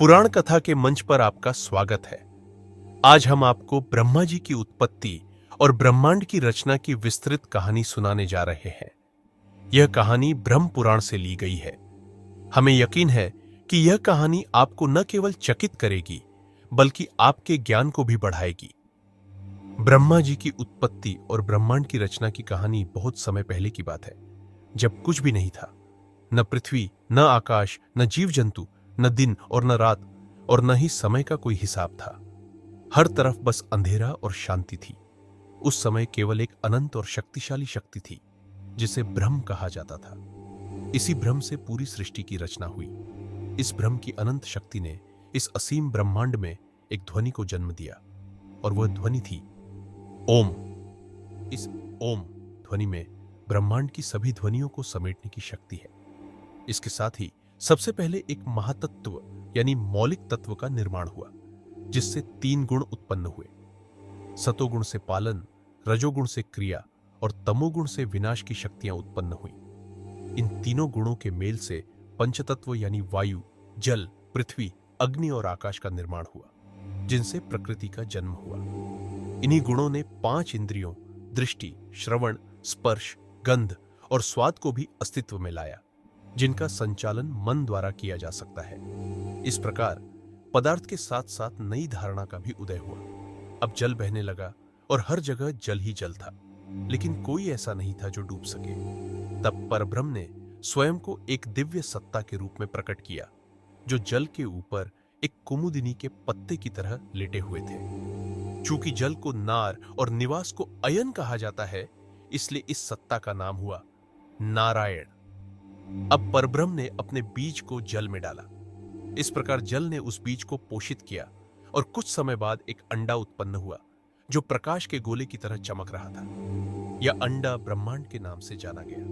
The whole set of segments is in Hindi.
पुराण कथा के मंच पर आपका स्वागत है। आज हम आपको ब्रह्मा जी की उत्पत्ति और ब्रह्मांड की रचना की विस्तृत कहानी सुनाने जा रहे हैं। यह कहानी ब्रह्म पुराण से ली गई है। हमें यकीन है कि यह कहानी आपको न केवल चकित करेगी बल्कि आपके ज्ञान को भी बढ़ाएगी। ब्रह्मा जी की उत्पत्ति और ब्रह्मांड की रचना की कहानी बहुत समय पहले की बात है, जब कुछ भी नहीं था। न पृथ्वी, न आकाश, न जीव जंतु, न दिन और न रात, और न ही समय का कोई हिसाब था। हर तरफ बस अंधेरा और शांति थी। उस समय केवल एक अनंत और शक्तिशाली शक्ति थी जिसे ब्रह्म कहा जाता था। इसी ब्रह्म से पूरी सृष्टि की रचना हुई। इस ब्रह्म की अनंत शक्ति ने इस असीम ब्रह्मांड में एक ध्वनि को जन्म दिया, और वह ध्वनि थी ओम। इस ओम ध्वनि में ब्रह्मांड की सभी ध्वनियों को समेटने की शक्ति है। इसके साथ ही सबसे पहले एक महातत्व यानी मौलिक तत्व का निर्माण हुआ, जिससे 3 गुण उत्पन्न हुए। सतोगुण से पालन, रजोगुण से क्रिया और तमोगुण से विनाश की शक्तियां उत्पन्न हुई। इन तीनों गुणों के मेल से पंचतत्व यानी वायु, जल, पृथ्वी, अग्नि और आकाश का निर्माण हुआ, जिनसे प्रकृति का जन्म हुआ। इन्हीं गुणों ने 5 इंद्रियों दृष्टि, श्रवण, स्पर्श, गंध और स्वाद को भी अस्तित्व में लाया, जिनका संचालन मन द्वारा किया जा सकता है। इस प्रकार पदार्थ के साथ साथ नई धारणा का भी उदय हुआ। अब जल बहने लगा और हर जगह जल ही जल था, लेकिन कोई ऐसा नहीं था जो डूब सके। तब परब्रह्म ने स्वयं को एक दिव्य सत्ता के रूप में प्रकट किया, जो जल के ऊपर एक कुमुदिनी के पत्ते की तरह लेटे हुए थे। चूंकि जल को नार और निवास को अयन कहा जाता है, इसलिए इस सत्ता का नाम हुआ नारायण। अब परब्रह्म ने अपने बीज को जल में डाला। इस प्रकार जल ने उस बीज को पोषित किया, और कुछ समय बाद एक अंडा उत्पन्न हुआ, जो प्रकाश के गोले की तरह चमक रहा था। यह अंडा ब्रह्मांड के नाम से जाना गया।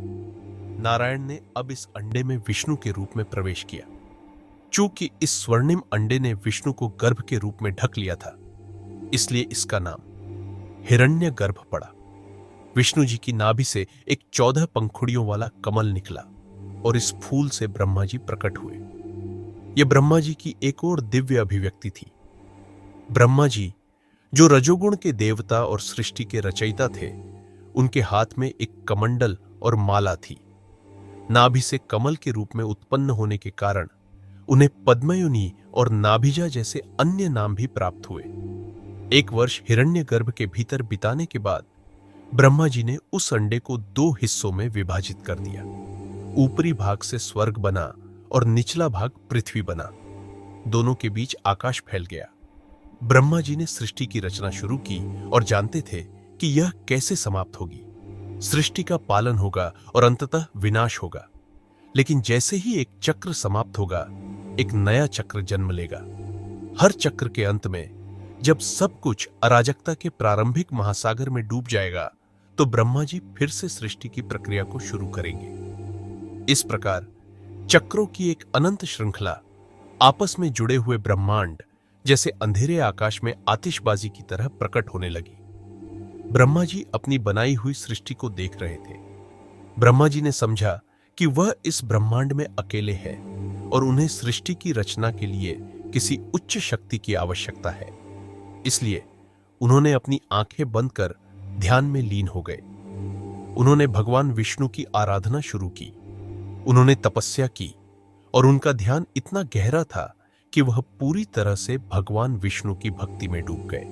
नारायण ने अब इस अंडे में विष्णु के रूप में प्रवेश किया। चूंकि इस स्वर्णिम अंडे ने विष्णु को गर्भ के रूप में ढक लिया था, इसलिए इसका नाम हिरण्यगर्भ पड़ा। विष्णु जी की नाभि से एक 14 पंखुड़ियों वाला कमल निकला, और इस फूल से ब्रह्मा जी प्रकट हुए। यह ब्रह्मा जी की एक और दिव्य अभिव्यक्ति थी। ब्रह्मा जी, जो रजोगुण के देवता और सृष्टि के रचयिता थे, उनके हाथ में एक कमंडल और माला थी। नाभि से कमल के रूप में उत्पन्न होने के कारण उन्हें पद्मयुनी और नाभिजा जैसे अन्य नाम भी प्राप्त हुए। 1 वर्ष हिरण्यगर्भ के भीतर बिताने के बाद ब्रह्मा जी ने उस अंडे को 2 हिस्सों में विभाजित कर दिया। ऊपरी भाग से स्वर्ग बना और निचला भाग पृथ्वी बना। दोनों के बीच आकाश फैल गया। ब्रह्मा जी ने सृष्टि की रचना शुरू की और जानते थे कि यह कैसे समाप्त होगी। सृष्टि का पालन होगा और अंततः विनाश होगा। लेकिन जैसे ही एक चक्र समाप्त होगा, एक नया चक्र जन्म लेगा। हर चक्र के अंत में जब सब कुछ अराजकता के प्रारंभिक महासागर में डूब जाएगा, तो ब्रह्मा जी फिर से सृष्टि की प्रक्रिया को शुरू करेंगे। इस प्रकार चक्रों की एक अनंत श्रृंखला, आपस में जुड़े हुए ब्रह्मांड जैसे अंधेरे आकाश में आतिशबाजी की तरह प्रकट होने लगी। ब्रह्मा जी अपनी बनाई हुई सृष्टि को देख रहे थे। ब्रह्मा जी ने समझा कि वह इस ब्रह्मांड में अकेले है और उन्हें सृष्टि की रचना के लिए किसी उच्च शक्ति की आवश्यकता है। इसलिए उन्होंने अपनी आंखें बंद कर ध्यान में लीन हो गए। उन्होंने भगवान विष्णु की आराधना शुरू की। उन्होंने तपस्या की, और उनका ध्यान इतना गहरा था कि वह पूरी तरह से भगवान विष्णु की भक्ति में डूब गए।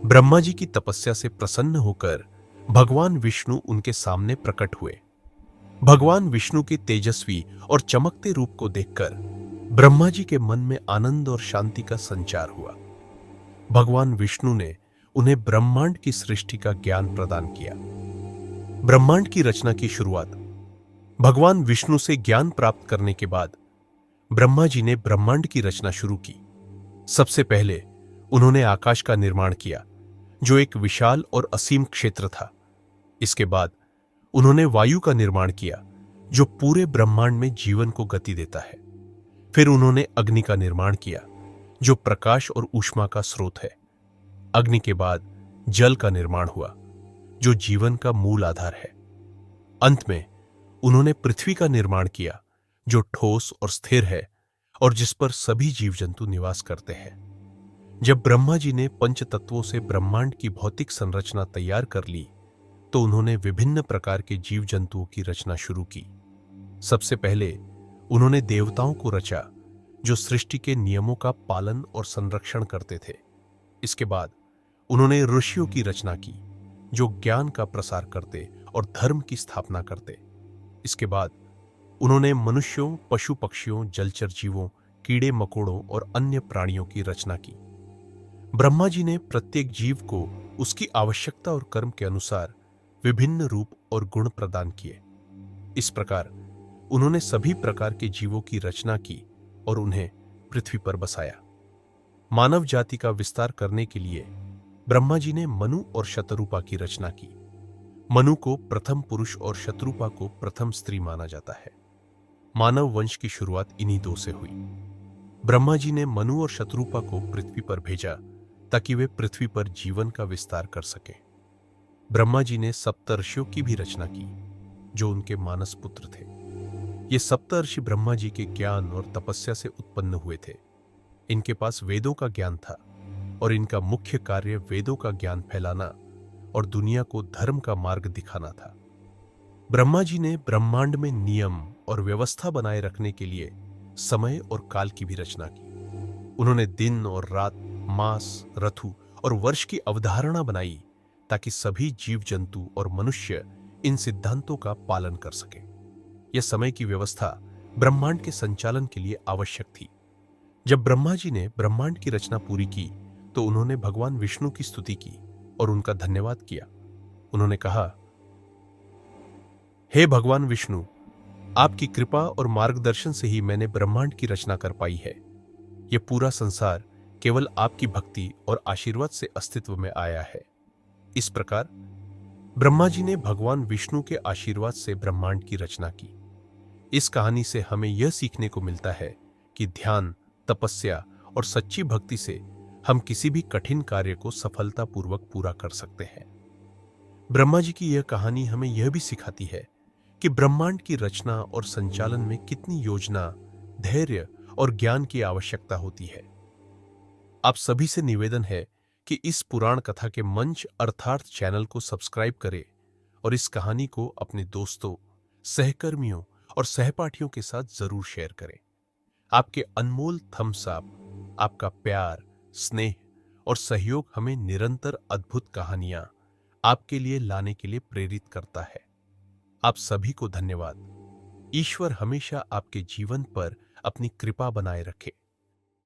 ब्रह्मा जी की तपस्या से प्रसन्न होकर भगवान विष्णु उनके सामने प्रकट हुए। भगवान विष्णु के तेजस्वी और चमकते रूप को देखकर ब्रह्मा जी के मन में आनंद और शांति का संचार हुआ। भगवान विष्णु ने उन्हें ब्रह्मांड की सृष्टि का ज्ञान प्रदान किया। ब्रह्मांड की रचना की शुरुआत भगवान विष्णु से ज्ञान प्राप्त करने के बाद ब्रह्मा जी ने ब्रह्मांड की रचना शुरू की। सबसे पहले उन्होंने आकाश का निर्माण किया, जो एक विशाल और असीम क्षेत्र था। इसके बाद उन्होंने वायु का निर्माण किया, जो पूरे ब्रह्मांड में जीवन को गति देता है। फिर उन्होंने अग्नि का निर्माण किया, जो प्रकाश और ऊष्मा का स्रोत है। अग्नि के बाद जल का निर्माण हुआ, जो जीवन का मूल आधार है। अंत में उन्होंने पृथ्वी का निर्माण किया, जो ठोस और स्थिर है और जिस पर सभी जीव जंतु निवास करते हैं। जब ब्रह्मा जी ने पंच तत्वों से ब्रह्मांड की भौतिक संरचना तैयार कर ली, तो उन्होंने विभिन्न प्रकार के जीव जंतुओं की रचना शुरू की। सबसे पहले उन्होंने देवताओं को रचा, जो सृष्टि के नियमों का पालन और संरक्षण करते थे। इसके बाद उन्होंने ऋषियों की रचना की, जो ज्ञान का प्रसार करते और धर्म की स्थापना करते। इसके बाद उन्होंने मनुष्यों, पशु पक्षियों, जलचर जीवों, कीड़े मकोड़ों और अन्य प्राणियों की रचना की। ब्रह्मा जी ने प्रत्येक जीव को उसकी आवश्यकता और कर्म के अनुसार विभिन्न रूप और गुण प्रदान किए। इस प्रकार उन्होंने सभी प्रकार के जीवों की रचना की और उन्हें पृथ्वी पर बसाया। मानव जाति का विस्तार करने के लिए ब्रह्मा जी ने मनु और शतरूपा की रचना की। मनु को प्रथम पुरुष और शतरूपा को प्रथम स्त्री माना जाता है। मानव वंश की शुरुआत इन्हीं दो से हुई। ब्रह्मा जी ने मनु और शतरूपा को पृथ्वी पर भेजा ताकि वे पृथ्वी पर जीवन का विस्तार कर सकें। ब्रह्मा जी ने सप्तर्षियों की भी रचना की, जो उनके मानस पुत्र थे। ये सप्तर्षि ब्रह्मा जी के ज्ञान और तपस्या से उत्पन्न हुए थे। इनके पास वेदों का ज्ञान था और इनका मुख्य कार्य वेदों का ज्ञान फैलाना और दुनिया को धर्म का मार्ग दिखाना था। ब्रह्मा जी ने ब्रह्मांड में नियम और व्यवस्था बनाए रखने के लिए समय और काल की भी रचना की। उन्होंने दिन और रात, मास, ऋतु और वर्ष की अवधारणा बनाई ताकि सभी जीव जंतु और मनुष्य इन सिद्धांतों का पालन कर सके। यह समय की व्यवस्था ब्रह्मांड के संचालन के लिए आवश्यक थी। जब ब्रह्मा जी ने ब्रह्मांड की रचना पूरी की, तो उन्होंने भगवान विष्णु की स्तुति की और उनका धन्यवाद किया। उन्होंने कहा, हे भगवान विष्णु, आपकी कृपा और मार्गदर्शन से ही मैंने ब्रह्मांड की रचना कर पाई है। यह पूरा संसार केवल आपकी भक्ति और आशीर्वाद से अस्तित्व में आया है। इस प्रकार ब्रह्मा जी ने भगवान विष्णु के आशीर्वाद से ब्रह्मांड की रचना की। इस कहानी से हमें यह सीखने को मिलता है कि ध्यान, तपस्या और सच्ची भक्ति से हम किसी भी कठिन कार्य को सफलतापूर्वक पूरा कर सकते हैं। ब्रह्मा जी की यह कहानी हमें यह भी सिखाती है कि ब्रह्मांड की रचना और संचालन में कितनी योजना, धैर्य और ज्ञान की आवश्यकता होती है। आप सभी से निवेदन है कि इस पुराण कथा के मंच अर्थात चैनल को सब्सक्राइब करें और इस कहानी को अपने दोस्तों, सहकर्मियों और सहपाठियों के साथ जरूर शेयर करें। आपके अनमोल थम्स अप, आपका प्यार, स्नेह और सहयोग हमें निरंतर अद्भुत कहानियां आपके लिए लाने के लिए प्रेरित करता है। आप सभी को धन्यवाद। ईश्वर हमेशा आपके जीवन पर अपनी कृपा बनाए रखे।